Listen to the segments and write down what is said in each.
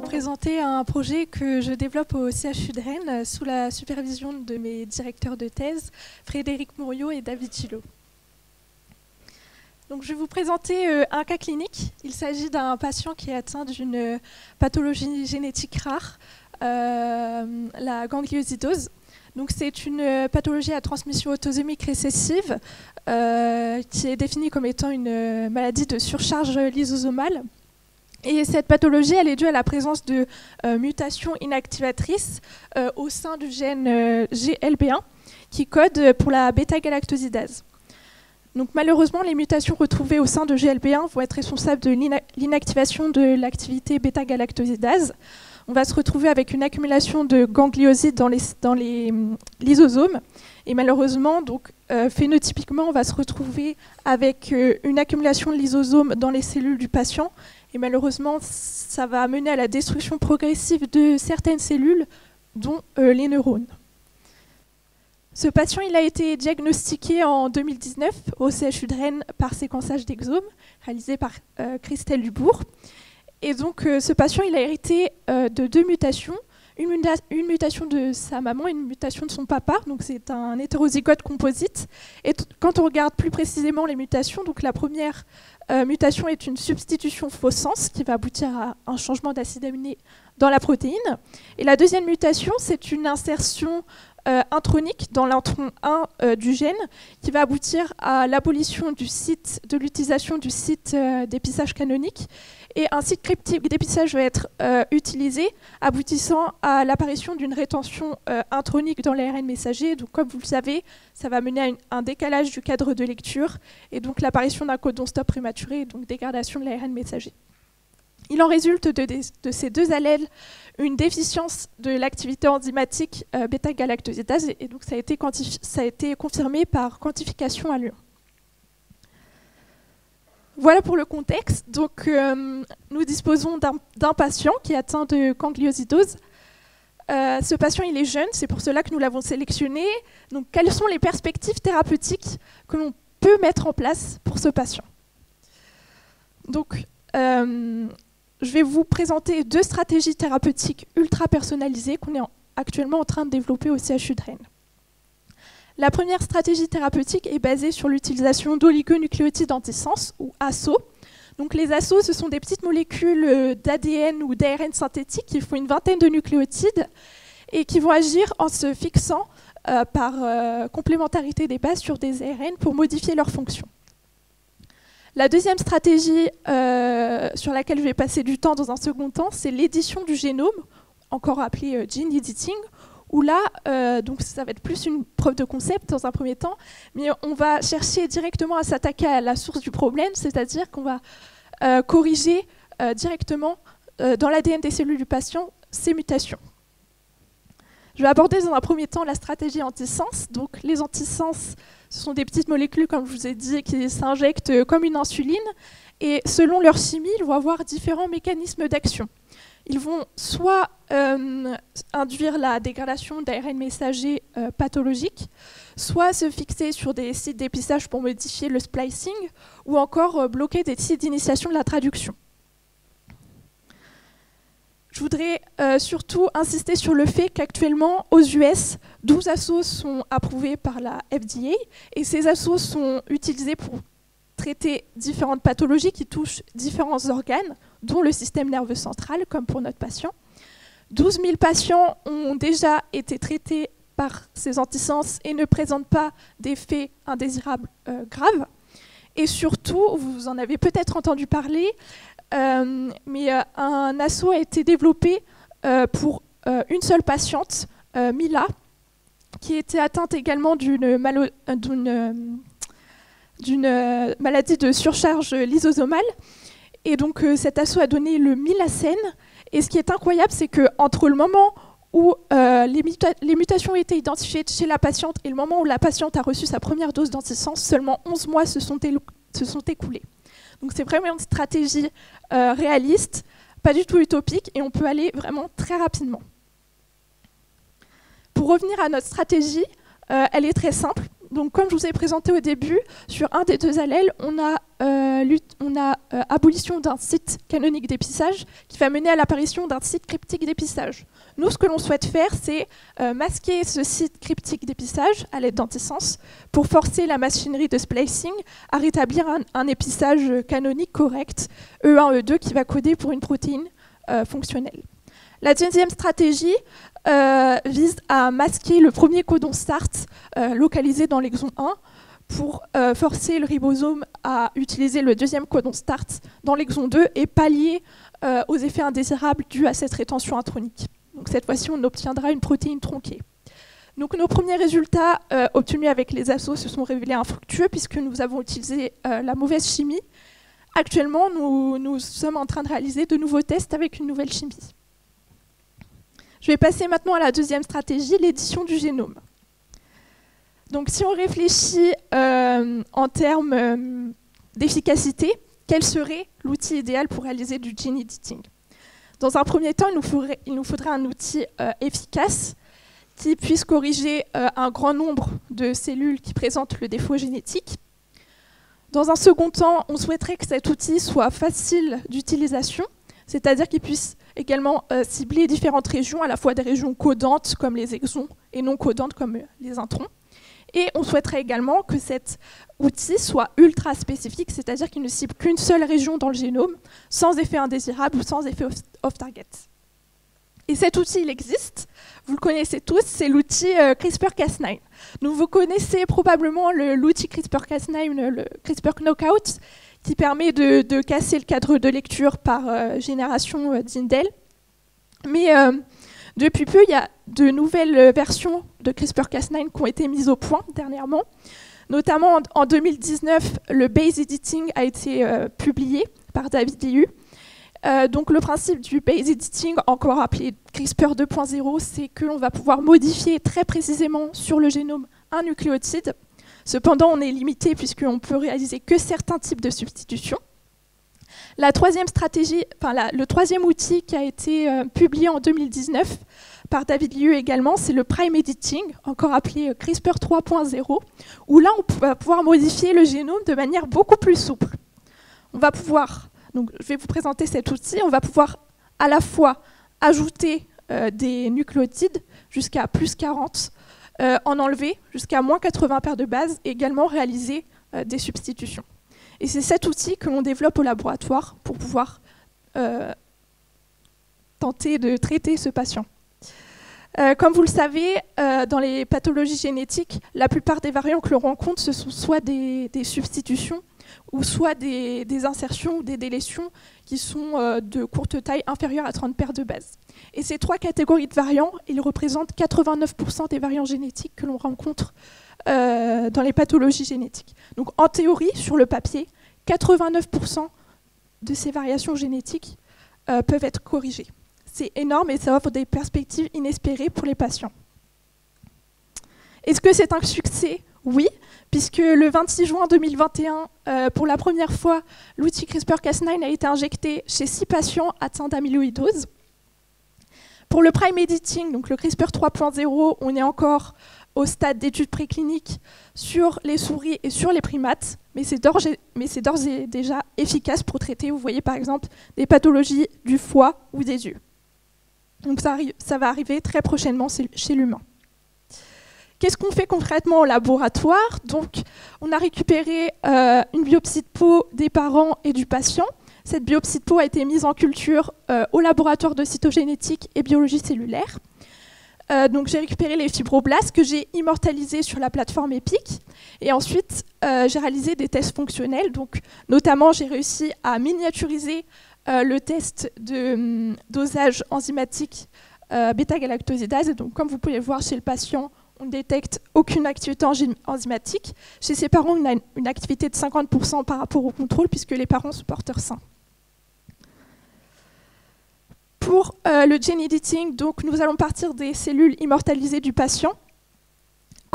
présenter un projet que je développe au CHU de Rennes sous la supervision de mes directeurs de thèse, Frédéric Mouriot et David Gillot. Donc, je vais vous présenter un cas clinique. Il s'agit d'un patient qui est atteint d'une pathologie génétique rare, la gangliosidose. Donc, c'est une pathologie à transmission autosomique récessive qui est définie comme étant une maladie de surcharge lysosomale. Et cette pathologie, elle est due à la présence de mutations inactivatrices au sein du gène GLB1 qui code pour la bêta-galactosidase. Donc malheureusement, les mutations retrouvées au sein de GLB1 vont être responsables de l'inactivation de l'activité bêta-galactosidase. On va se retrouver avec une accumulation de gangliosides dans les lysosomes. Et malheureusement, donc, phénotypiquement, on va se retrouver avec une accumulation de lysosomes dans les cellules du patient. Et malheureusement, ça va mener à la destruction progressive de certaines cellules, dont les neurones. Ce patient, il a été diagnostiqué en 2019 au CHU de Rennes par séquençage d'exome, réalisé par Christelle Dubourg. Et donc, ce patient, il a hérité de deux mutations, une mutation de sa maman et une mutation de son papa. Donc, c'est un hétérozygote composite. Et quand on regarde plus précisément les mutations, donc la première mutation est une substitution faux-sens qui va aboutir à un changement d'acide aminé dans la protéine. Et la deuxième mutation, c'est une insertion intronique dans l'intron 1 du gène qui va aboutir à l'abolition du site de l'utilisation du site d'épissage canonique, et un site cryptique d'épissage va être utilisé, aboutissant à l'apparition d'une rétention intronique dans l'ARN messager. Donc, comme vous le savez, ça va mener à un décalage du cadre de lecture et donc l'apparition d'un codon stop prématuré, et donc dégradation de l'ARN messager. Il en résulte de ces deux allèles une déficience de l'activité enzymatique bêta-galactosidase, et donc ça a été confirmé par quantification à Lyon. Voilà pour le contexte. Donc, nous disposons d'un patient qui est atteint de gangliosidose. Ce patient, il est jeune, c'est pour cela que nous l'avons sélectionné. Donc, quelles sont les perspectives thérapeutiques que l'on peut mettre en place pour ce patient? Donc, je vais vous présenter deux stratégies thérapeutiques ultra personnalisées qu'on est actuellement en train de développer au CHU de Rennes. La première stratégie thérapeutique est basée sur l'utilisation d'oligonucléotides antisens, ou ASO. Donc les ASO, ce sont des petites molécules d'ADN ou d'ARN synthétiques qui font une vingtaine de nucléotides et qui vont agir en se fixant par complémentarité des bases sur des ARN pour modifier leur fonction. La deuxième stratégie sur laquelle je vais passer du temps dans un second temps, c'est l'édition du génome, encore appelée gene editing, où là, donc ça va être plus une preuve de concept dans un premier temps, mais on va chercher directement à s'attaquer à la source du problème, c'est-à-dire qu'on va corriger directement dans l'ADN des cellules du patient ces mutations. Je vais aborder dans un premier temps la stratégie antisens. Donc les antisens, ce sont des petites molécules, comme je vous ai dit, qui s'injectent comme une insuline, et selon leur chimie, ils vont avoir différents mécanismes d'action. Ils vont soit induire la dégradation d'ARN messager pathologique, soit se fixer sur des sites d'épissage pour modifier le splicing, ou encore bloquer des sites d'initiation de la traduction. Je voudrais surtout insister sur le fait qu'actuellement, aux US, 12 ASO sont approuvés par la FDA, et ces ASO sont utilisés pour traiter différentes pathologies qui touchent différents organes, dont le système nerveux central, comme pour notre patient. 12 000 patients ont déjà été traités par ces antisens et ne présentent pas d'effets indésirables graves. Et surtout, vous en avez peut-être entendu parler, mais un ASO a été développé pour une seule patiente, Mila, qui était atteinte également d'une maladie de surcharge lysosomale. Et donc cet ASO a donné le Milacène. Et ce qui est incroyable, c'est qu'entre le moment où les mutations ont été identifiées chez la patiente et le moment où la patiente a reçu sa première dose d'antisens, seulement 11 mois se sont écoulés. Donc c'est vraiment une stratégie réaliste, pas du tout utopique, et on peut aller vraiment très rapidement. Pour revenir à notre stratégie, elle est très simple. Donc, comme je vous ai présenté au début, sur un des deux allèles, on a abolition d'un site canonique d'épisage qui va mener à l'apparition d'un site cryptique d'épisage. Nous, ce que l'on souhaite faire, c'est masquer ce site cryptique d'épisage à l'aide d'antisens pour forcer la machinerie de splicing à rétablir un épissage canonique correct, E1, E2, qui va coder pour une protéine fonctionnelle. La deuxième stratégie vise à masquer le premier codon start localisé dans l'exon 1 pour forcer le ribosome à utiliser le deuxième codon start dans l'exon 2 et pallier aux effets indésirables dus à cette rétention intronique. Donc cette fois-ci, on obtiendra une protéine tronquée. Donc nos premiers résultats obtenus avec les assos se sont révélés infructueux puisque nous avons utilisé la mauvaise chimie. Actuellement, nous sommes en train de réaliser de nouveaux tests avec une nouvelle chimie. Je vais passer maintenant à la deuxième stratégie, l'édition du génome. Donc si on réfléchit en termes d'efficacité, quel serait l'outil idéal pour réaliser du gene editing? Dans un premier temps, il nous faudrait un outil efficace qui puisse corriger un grand nombre de cellules qui présentent le défaut génétique. Dans un second temps, on souhaiterait que cet outil soit facile d'utilisation, c'est-à-dire qu'il puisse également cibler différentes régions, à la fois des régions codantes comme les exons et non codantes comme les introns. Et on souhaiterait également que cet outil soit ultra spécifique, c'est-à-dire qu'il ne cible qu'une seule région dans le génome, sans effet indésirable ou sans effet off-target. Et cet outil, il existe, vous le connaissez tous, c'est l'outil CRISPR-Cas9. Donc vous connaissez probablement l'outil CRISPR-Cas9, le CRISPR Knockout, qui permet de casser le cadre de lecture par génération d'indel. Mais depuis peu, il y a de nouvelles versions de CRISPR-Cas9 qui ont été mises au point dernièrement. Notamment en 2019, le base editing a été publié par David Liu. Donc le principe du base editing, encore appelé CRISPR 2.0, c'est que l'on va pouvoir modifier très précisément sur le génome un nucléotide. Cependant, on est limité puisqu'on ne peut réaliser que certains types de substitutions. La troisième stratégie, le troisième outil qui a été publié en 2019 par David Liu également, c'est le prime editing, encore appelé CRISPR 3.0, où là, on va pouvoir modifier le génome de manière beaucoup plus souple. On va pouvoir, donc je vais vous présenter cet outil, on va pouvoir à la fois ajouter des nucléotides jusqu'à plus 40, en enlever jusqu'à moins 80 paires de bases et également réaliser des substitutions. Et c'est cet outil que l'on développe au laboratoire pour pouvoir tenter de traiter ce patient. Comme vous le savez, dans les pathologies génétiques, la plupart des variants que l'on rencontre, ce sont soit des substitutions ou soit des insertions ou des délétions qui sont de courte taille, inférieure à 30 paires de bases. Et ces trois catégories de variants, ils représentent 89% des variants génétiques que l'on rencontre dans les pathologies génétiques. Donc en théorie, sur le papier, 89% de ces variations génétiques peuvent être corrigées. C'est énorme et ça offre des perspectives inespérées pour les patients. Est-ce que c'est un succès? Oui, puisque le 26 juin 2021, pour la première fois, l'outil CRISPR-Cas9 a été injecté chez 6 patients atteints d'amyloïdose. Pour le prime editing, donc le CRISPR 3.0, on est encore au stade d'études précliniques sur les souris et sur les primates, mais c'est d'ores et déjà efficace pour traiter, vous voyez par exemple, des pathologies du foie ou des yeux. Donc ça va arriver très prochainement chez l'humain. Qu'est-ce qu'on fait concrètement au laboratoire? Donc, on a récupéré une biopsie de peau des parents et du patient. Cette biopsie de peau a été mise en culture au laboratoire de cytogénétique et biologie cellulaire. Donc, j'ai récupéré les fibroblastes que j'ai immortalisés sur la plateforme EPIC. Et ensuite, j'ai réalisé des tests fonctionnels. Donc, notamment, j'ai réussi à miniaturiser le test de dosage enzymatique bêta-galactosidase. Donc, comme vous pouvez le voir chez le patient, on ne détecte aucune activité enzymatique. Chez ses parents, on a une activité de 50% par rapport au contrôle, puisque les parents sont porteurs sains. Pour le gene editing, donc, nous allons partir des cellules immortalisées du patient.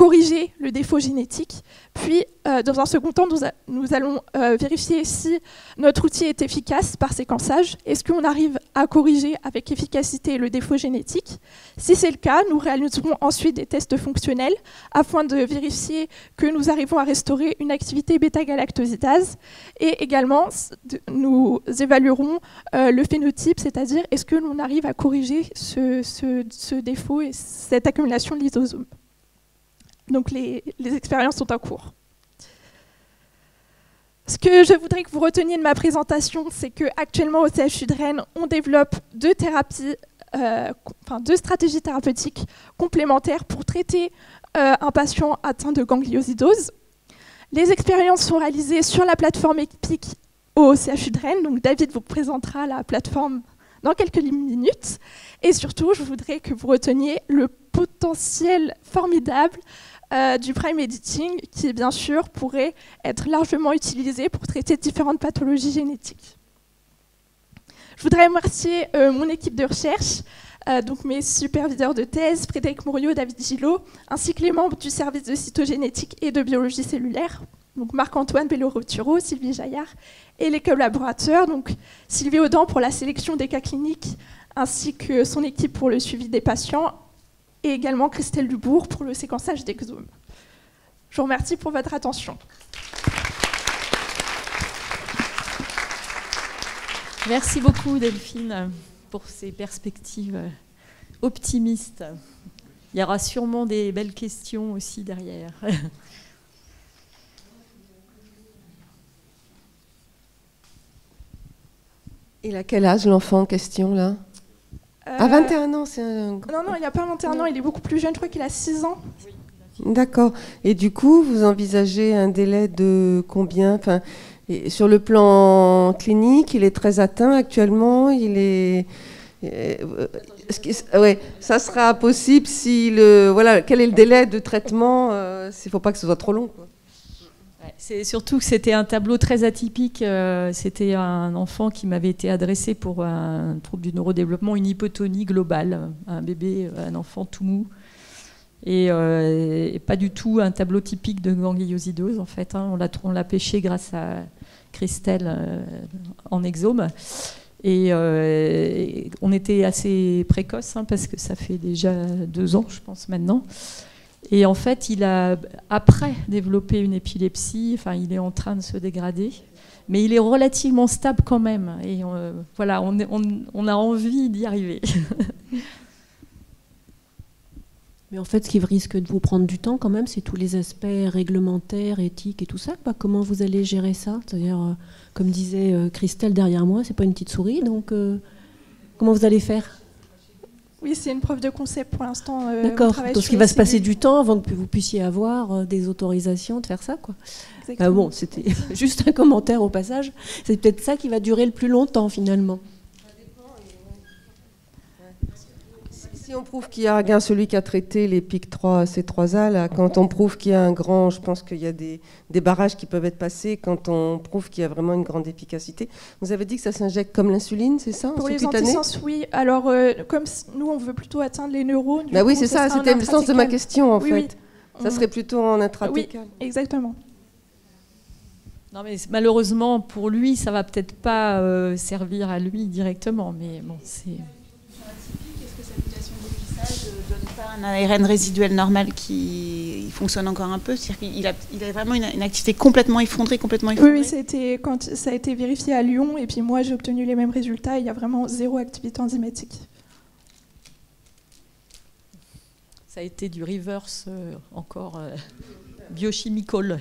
corriger le défaut génétique. Puis, dans un second temps, nous allons vérifier si notre outil est efficace par séquençage. Est-ce qu'on arrive à corriger avec efficacité le défaut génétique? Si c'est le cas, nous réaliserons ensuite des tests fonctionnels afin de vérifier que nous arrivons à restaurer une activité bêta-galactosidase. Et également, nous évaluerons le phénotype, c'est-à-dire est-ce que l'on arrive à corriger ce défaut et cette accumulation de lysosomes. Donc les expériences sont en cours. Ce que je voudrais que vous reteniez de ma présentation, c'est qu'actuellement au CHU de Rennes, on développe deux stratégies thérapeutiques complémentaires pour traiter un patient atteint de gangliosidose. Les expériences sont réalisées sur la plateforme EPIC au CHU de Rennes. Donc David vous présentera la plateforme dans quelques minutes. Et surtout, je voudrais que vous reteniez le potentiel formidable du prime editing qui, bien sûr, pourrait être largement utilisé pour traiter différentes pathologies génétiques. Je voudrais remercier mon équipe de recherche, donc mes superviseurs de thèse, Frédéric Mouriot, David Gillot, ainsi que les membres du service de cytogénétique et de biologie cellulaire, donc Marc-Antoine Bello-Roturo, Sylvie Jaillard, et les collaborateurs, donc Sylvie Audan pour la sélection des cas cliniques, ainsi que son équipe pour le suivi des patients, et également Christelle Dubourg pour le séquençage d'exomes. Je vous remercie pour votre attention. Merci beaucoup Delphine pour ces perspectives optimistes. Il y aura sûrement des belles questions aussi derrière. Il a quel âge l'enfant en question là? À 21 ans, c'est un... Non, il n'a pas 21 ans, il est beaucoup plus jeune, je crois qu'il a 6 ans. D'accord. Et du coup, vous envisagez un délai de combien? Enfin, sur le plan clinique, il est très atteint actuellement. Il est... ouais, ça sera possible si le... Voilà, quel est le délai de traitement? Il ne faut pas que ce soit trop long, quoi. C'est surtout que c'était un tableau très atypique. C'était un enfant qui m'avait été adressé pour un trouble du neurodéveloppement, une hypotonie globale, un bébé, un enfant tout mou. Et pas du tout un tableau typique de gangliosidose, en fait. Hein. On l'a pêché grâce à Christelle en exome. Et on était assez précoce, hein, parce que ça fait déjà 2 ans, je pense, maintenant. Et en fait, il a, après, développé une épilepsie. Enfin, il est en train de se dégrader. Mais il est relativement stable quand même. Et voilà, on a envie d'y arriver. Mais en fait, ce qui risque de vous prendre du temps quand même, c'est tous les aspects réglementaires, éthiques et tout ça. Comment vous allez gérer ça? C'est-à-dire, comme disait Christelle derrière moi, c'est pas une petite souris, donc comment vous allez faire? Oui, c'est une preuve de concept pour l'instant. D'accord, donc il va se passer du temps avant que vous puissiez avoir des autorisations de faire ça, quoi. Bon, c'était juste un commentaire au passage. C'est peut-être ça qui va durer le plus longtemps, finalement. Si on prouve qu'il y a celui qui a traité les PIK3, C3A, là, quand on prouve qu'il y a un grand, je pense qu'il y a des barrages qui peuvent être passés quand on prouve qu'il y a vraiment une grande efficacité. Vous avez dit que ça s'injecte comme l'insuline, c'est ça? Pour les antisens, oui. Alors, comme nous, on veut plutôt atteindre les neurones. Bah oui, c'est ça, c'était le sens de ma question, en fait. Oui. Ça serait plutôt en intratécal. Oui, exactement. Non, mais malheureusement, pour lui, ça va peut-être pas servir à lui directement, mais bon, c'est... Donne pas un ARN résiduel normal qui fonctionne encore un peu, c'est-à-dire qu'il a vraiment une activité complètement effondrée, Oui, quand ça a été vérifié à Lyon, et puis moi j'ai obtenu les mêmes résultats, il y a vraiment 0 activité enzymatique. Ça a été du reverse encore biochimical.